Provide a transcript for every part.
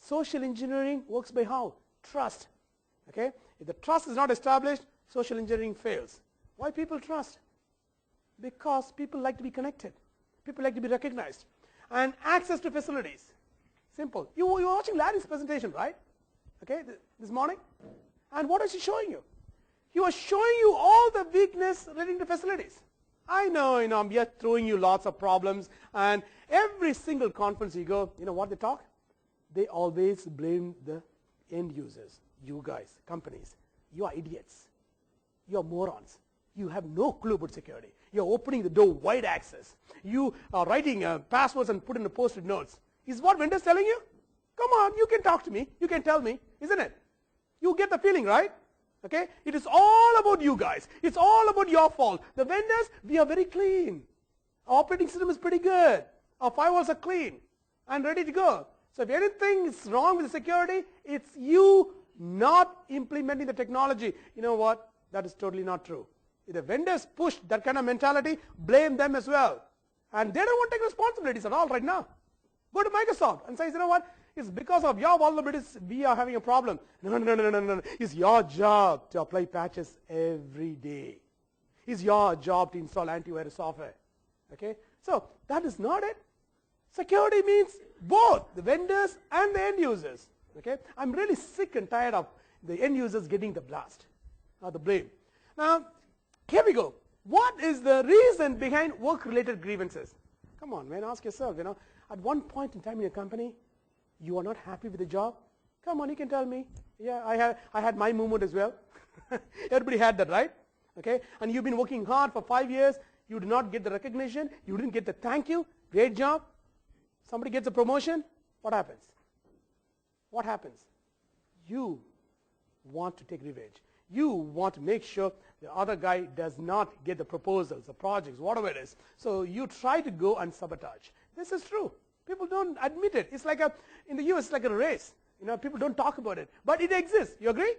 Social engineering works by how? Trust. Okay? If the trust is not established, social engineering fails. Why people trust? Because people like to be connected. People like to be recognized. And access to facilities. Simple. You were watching Larry's presentation, right? Okay, this morning. And what is he showing you? He was showing you all the weakness relating to facilities. I know, we are throwing you lots of problems, and every single conference you go, you know what they talk? They always blame the end users. You guys, companies, you are idiots. You are morons. You have no clue about security. You are opening the door wide access. You are writing passwords and put in the post-it notes. Is what vendors telling you? Come on, you can talk to me. You can tell me, isn't it? You get the feeling, right? Okay? It is all about you guys. It's all about your fault. The vendors, we are very clean. Our operating system is pretty good. Our firewalls are clean and ready to go. So if anything is wrong with the security, it's you not implementing the technology. You know what? That is totally not true. If the vendors push that kind of mentality, blame them as well. And they don't want to take responsibilities at all right now. Go to Microsoft and say, you know what? It's because of your vulnerabilities we are having a problem. No. It's your job to apply patches every day. It's your job to install antivirus software. Okay? So that is not it. Security means both the vendors and the end users. Okay? I'm really sick and tired of the end users getting the blast or the blame. Now, here we go. What is the reason behind work-related grievances? Come on, man, ask yourself, at one point in time in your company, you are not happy with the job. Come on, you can tell me. Yeah, I had my moment as well. Everybody had that, right? Okay, and you've been working hard for 5 years. You did not get the recognition. You didn't get the thank you. Great job. Somebody gets a promotion. What happens? What happens? You want to take revenge. You want to make sure the other guy does not get the proposals, the projects, whatever it is. So you try to go and sabotage. This is true. People don't admit it. It's like in the US, it's like a race. People don't talk about it. But it exists. You agree?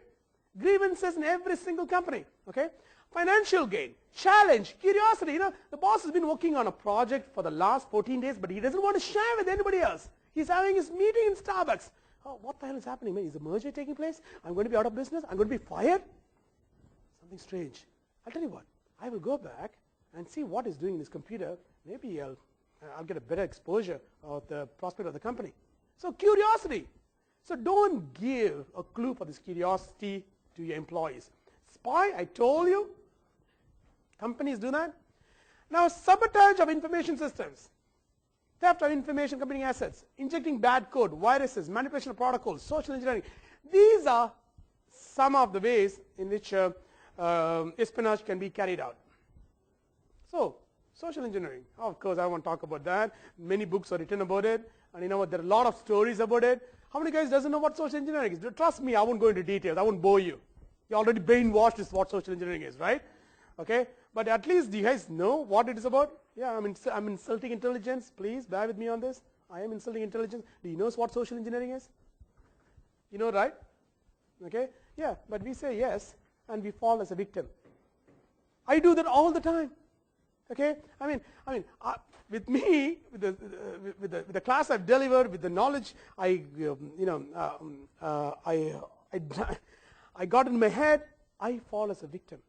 Grievances in every single company. Okay? Financial gain, challenge, curiosity. The boss has been working on a project for the last 14 days, but he doesn't want to share with anybody else. He's having his meeting in Starbucks. Oh, what the hell is happening, man? Is the merger taking place? I'm going to be out of business? I'm going to be fired? Something strange. I'll tell you what. I will go back and see what he's doing in his computer. Maybe I'll get a better exposure of the prospect of the company. So curiosity. So don't give a clue for this curiosity to your employees. Spy, I told you. Companies do that. Now, sabotage of information systems. Theft of information computing assets, injecting bad code, viruses, manipulation of protocols, social engineering. These are some of the ways in which espionage can be carried out. So, social engineering. Of course, I won't talk about that. Many books are written about it. And you know what? There are a lot of stories about it. How many guys doesn't know what social engineering is? Trust me, I won't go into details. I won't bore you. You already brainwashed is what social engineering is, right? Okay? But at least do you guys know what it is about? Yeah, I'm insulting intelligence. Please bear with me on this. I am insulting intelligence. Do you know what social engineering is? You know, right? Okay? Yeah, but we say yes, and we fall as a victim. I do that all the time. Okay? With me, with the class I've delivered, with the knowledge I got in my head, I fall as a victim.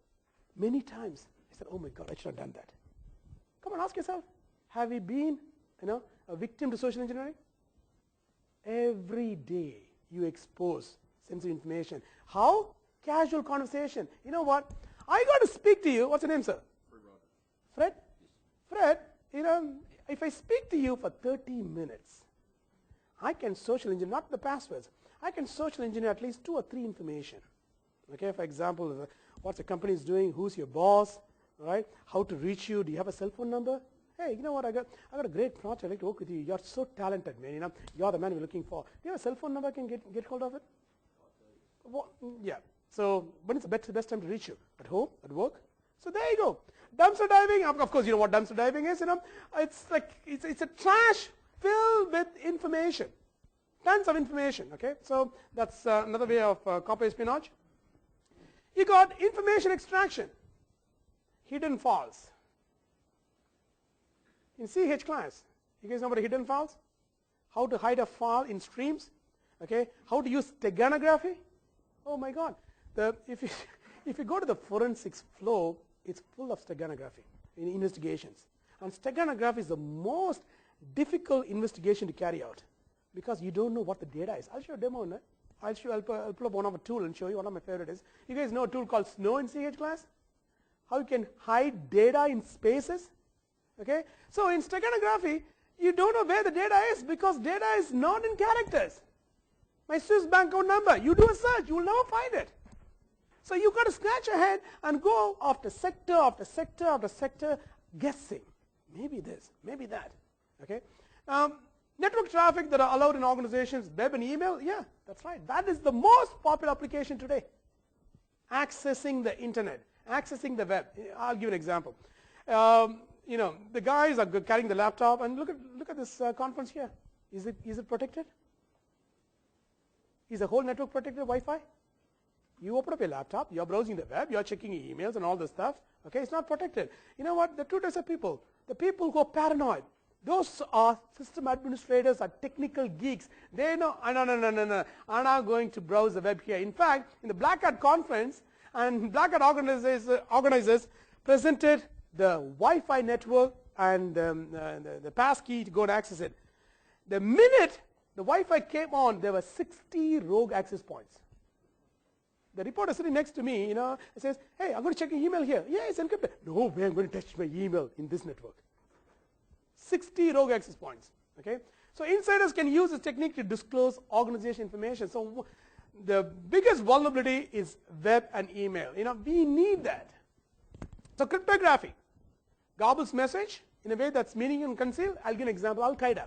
Many times, I said, oh my God, I should have done that. Come on, ask yourself, have you been, a victim to social engineering? Every day you expose sensitive information. How? Casual conversation. You know what? I got to speak to you. What's your name, sir? Fred? Fred, if I speak to you for 30 minutes, I can social engineer, not the passwords, I can social engineer at least 2 or 3 information. Okay, for example, what the company is doing, who's your boss, right? How to reach you, do you have a cell phone number? Hey, you know what, I got a great project, I'd like to work with you. You're so talented, man, you're the man we're looking for. Do you have a cell phone number I can get hold of it? Well, yeah, so when is the best time to reach you? At home, at work? So there you go. Dumpster diving, of course you know what dumpster diving is, it's like, it's a trash filled with information. Tons of information, okay? So that's another way of copy espionage. You got information extraction, hidden files. In CH class, you guys know about hidden files? How to hide a file in streams? Okay, how to use steganography? Oh my God! If you go to the forensics flow, it's full of steganography in investigations, and steganography is the most difficult investigation to carry out because you don't know what the data is. I'll show you a demo. No? I'll pull up one of a tool and show you. One of my favorite is, you guys know a tool called Snow in CH class? How you can hide data in spaces. Okay, so in steganography, you don't know where the data is because data is not in characters. My Swiss bank account number, you do a search, you will never find it. So you got to scratch your head and go after sector after sector after sector, guessing. Maybe this, maybe that. Okay. Network traffic that are allowed in organizations, web and email, yeah, that's right. That is the most popular application today. Accessing the internet, accessing the web. I'll give an example. You know, the guys are carrying the laptop, and look at this conference here. Is it protected? Is the whole network protected Wi-Fi? You open up your laptop, you're browsing the web, you're checking emails and all this stuff. Okay, it's not protected. You know what? The two types of people. The people who are paranoid. Those are system administrators, are technical geeks. They know, no, I'm not going to browse the web here. In fact, in the Black Hat conference, and Black Hat organizers presented the Wi-Fi network and the passkey to go and access it. The minute the Wi-Fi came on, there were 60 rogue access points. The reporter sitting next to me, you know, says, hey, I'm going to check your email here. Yeah, it's encrypted. No way I'm going to touch my email in this network. 60 rogue access points. Okay, so insiders can use this technique to disclose organization information. So the biggest vulnerability is web and email. You know, we need that. So cryptography garbles message in a way that's meaning and concealed. I'll give an example. Al-Qaeda.